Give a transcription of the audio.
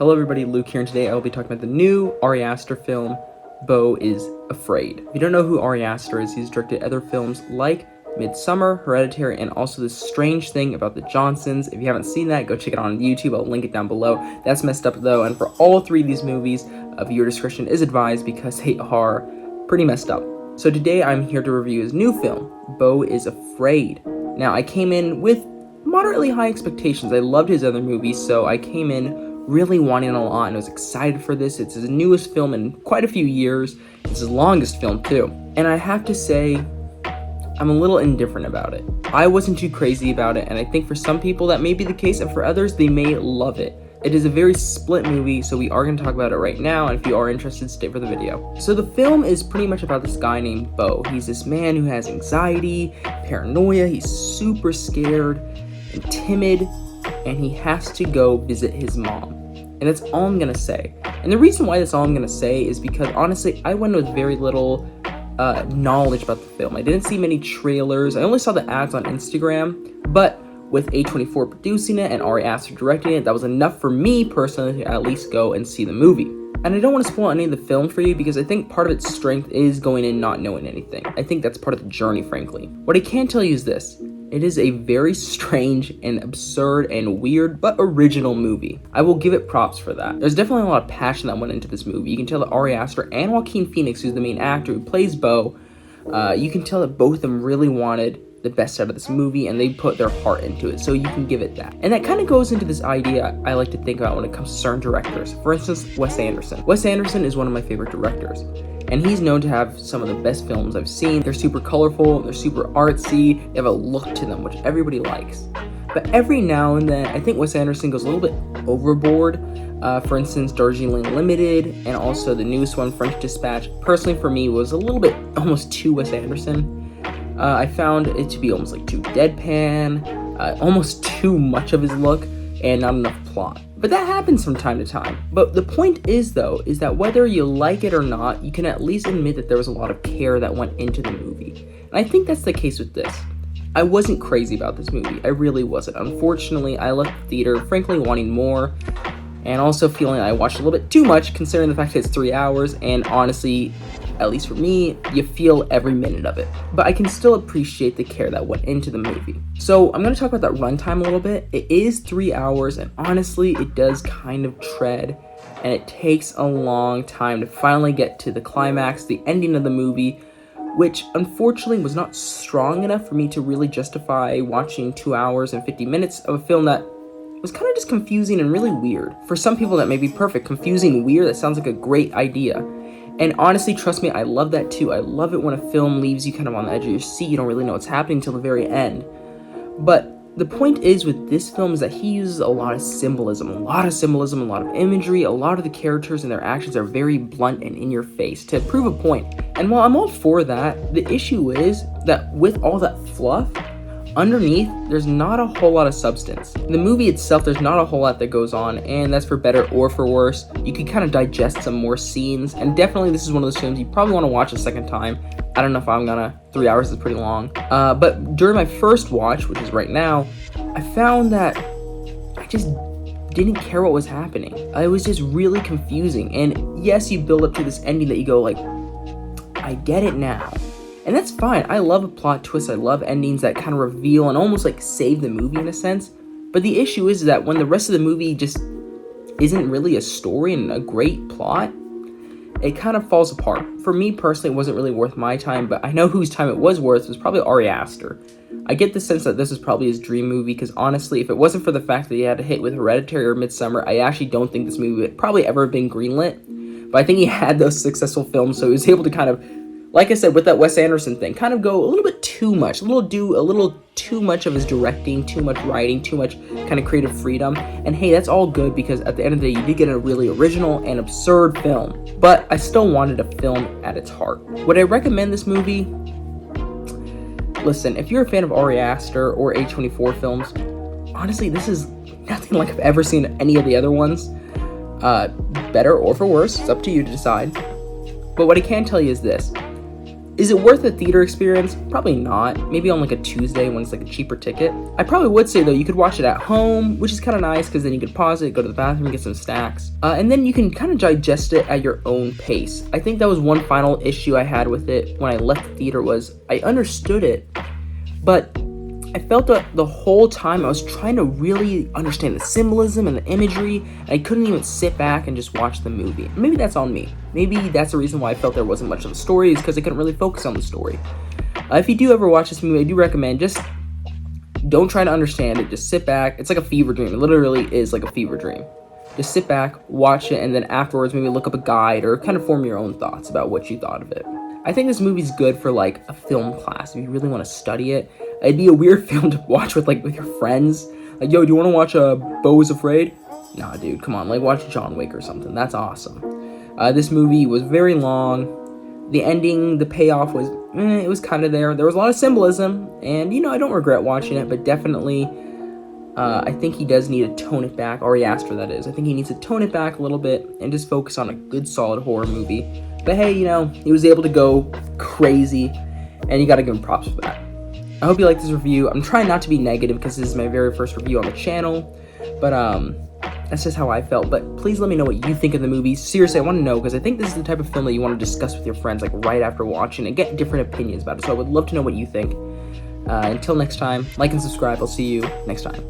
Hello everybody, Luke here, and today I will be talking about the new Ari Aster film, Beau is Afraid. If you don't know who Ari Aster is, he's directed other films like Midsummer, Hereditary, and also This Strange Thing About the Johnsons. If you haven't seen that, go check it out on YouTube, I'll link it down below. That's messed up though, and for all three of these movies, viewer discretion is advised because they are pretty messed up. So today I'm here to review his new film, Beau is Afraid. Now, I came in with moderately high expectations. I loved his other movies, so I came in really wanting a lot and I was excited for this. It's his newest film in quite a few years. It's his longest film too. And I have to say, I'm a little indifferent about it. I wasn't too crazy about it, and I think for some people that may be the case, and for others, they may love it. It is a very split movie, so we are going to talk about it right now, and if you are interested, stay for the video. So the film is pretty much about this guy named Beau. He's this man who has anxiety, paranoia, he's super scared and timid, and he has to go visit his mom. And that's all I'm going to say. And the reason why that's all I'm going to say is because, honestly, I went with very little knowledge about the film. I didn't see many trailers. I only saw the ads on Instagram, but with A24 producing it and Ari Aster directing it, that was enough for me personally to at least go and see the movie. And I don't want to spoil any of the film for you because I think part of its strength is going in not knowing anything. I think that's part of the journey, frankly. What I can tell you is this. It is a very strange and absurd and weird but original movie. I will give it props for that. There's definitely a lot of passion that went into this movie. You can tell that Ari Aster and Joaquin Phoenix, who's the main actor who plays Beau, you can tell that both of them really wanted the best out of this movie and they put their heart into it, so you can give it that. And that kind of goes into this idea I like to think about when it comes to certain directors. For instance, Wes Anderson. Wes Anderson is one of my favorite directors, and he's known to have some of the best films I've seen. They're super colorful, they're super artsy, they have a look to them, which everybody likes. But every now and then, I think Wes Anderson goes a little bit overboard. For instance, Darjeeling Limited, and also the newest one, French Dispatch, personally for me was a little bit almost too Wes Anderson. I found it to be almost like too deadpan, almost too much of his look, and not enough plot. But that happens from time to time. But the point is, though, is that whether you like it or not, you can at least admit that there was a lot of care that went into the movie. And I think that's the case with this. I wasn't crazy about this movie. I really wasn't. Unfortunately, I left the theater, frankly, wanting more, and also feeling I watched a little bit too much, considering the fact that it's 3 hours, and honestly, at least for me, you feel every minute of it. But I can still appreciate the care that went into the movie. So I'm going to talk about that runtime a little bit. It is 3 hours, and honestly, it does kind of tread, and it takes a long time to finally get to the climax, the ending of the movie, which unfortunately was not strong enough for me to really justify watching 2 hours and 50 minutes of a film that was kind of just confusing and really weird. For some people that may be perfect. Confusing, weird, that sounds like a great idea. And honestly, trust me, I love that too. I love it when a film leaves you kind of on the edge of your seat. You don't really know what's happening until the very end. But the point is with this film is that he uses a lot of symbolism, a lot of imagery. A lot of the characters and their actions are very blunt and in your face to prove a point. And while I'm all for that, the issue is that with all that fluff, underneath, there's not a whole lot of substance. In the movie itself, there's not a whole lot that goes on, and that's for better or for worse. You can kind of digest some more scenes, and definitely this is one of those films you probably want to watch a second time. I don't know if I'm gonna. 3 hours is pretty long. But during my first watch, which is right now, I found that I just didn't care what was happening. It was just really confusing, and yes, you build up to this ending that you go like, I get it now. And that's fine. I love a plot twist. I love endings that kind of reveal and almost like save the movie in a sense. But the issue is that when the rest of the movie just isn't really a story and a great plot, it kind of falls apart. For me personally, it wasn't really worth my time, but I know whose time it was worth. It was probably Ari Aster. I get the sense that this is probably his dream movie because honestly, if it wasn't for the fact that he had a hit with Hereditary or Midsummer, I actually don't think this movie would probably ever have been greenlit. But I think he had those successful films, so he was able to kind of, like I said, with that Wes Anderson thing, kind of go a little bit too much, a little too much of his directing, too much writing, too much kind of creative freedom. And hey, that's all good because at the end of the day, you did get a really original and absurd film. But I still wanted a film at its heart. Would I recommend this movie? Listen, if you're a fan of Ari Aster or A24 films, honestly, this is nothing like I've ever seen any of the other ones. Better or for worse, it's up to you to decide. But what I can tell you is this. Is it worth the theater experience? Probably not. Maybe on like a Tuesday when it's like a cheaper ticket. I probably would say though, you could watch it at home, which is kind of nice because then you could pause it, go to the bathroom, get some snacks, and then you can kind of digest it at your own pace. I think that was one final issue I had with it when I left the theater was I understood it, but I felt that the whole time I was trying to really understand the symbolism and the imagery, and I couldn't even sit back and just watch the movie. Maybe that's on me. Maybe that's the reason why I felt there wasn't much of the story, is because I couldn't really focus on the story. If you do ever watch this movie, I do recommend just don't try to understand it. Just sit back. It's like a fever dream. It literally is like a fever dream. Just sit back, watch it, and then afterwards maybe look up a guide or kind of form your own thoughts about what you thought of it. I think this movie's good for like a film class if you really want to study it. It'd be a weird film to watch with your friends. Like, yo, do you want to watch Beau is Afraid? Nah, dude, come on, like watch John Wick or something. That's awesome. This movie was very long. The ending, the payoff was, it was kind of there. There was a lot of symbolism, and I don't regret watching it, but definitely, I think he does need to tone it back. Ari Aster, that is. I think he needs to tone it back a little bit and just focus on a good, solid horror movie. But hey, he was able to go crazy, and you gotta give him props for that. I hope you like this review. I'm trying not to be negative because this is my very first review on the channel, but that's just how I felt. But please let me know what you think of the movie. Seriously, I want to know, because I think this is the type of film that you want to discuss with your friends like right after watching and get different opinions about it. So I would love to know what you think. Until next time, like and subscribe. I'll see you next time.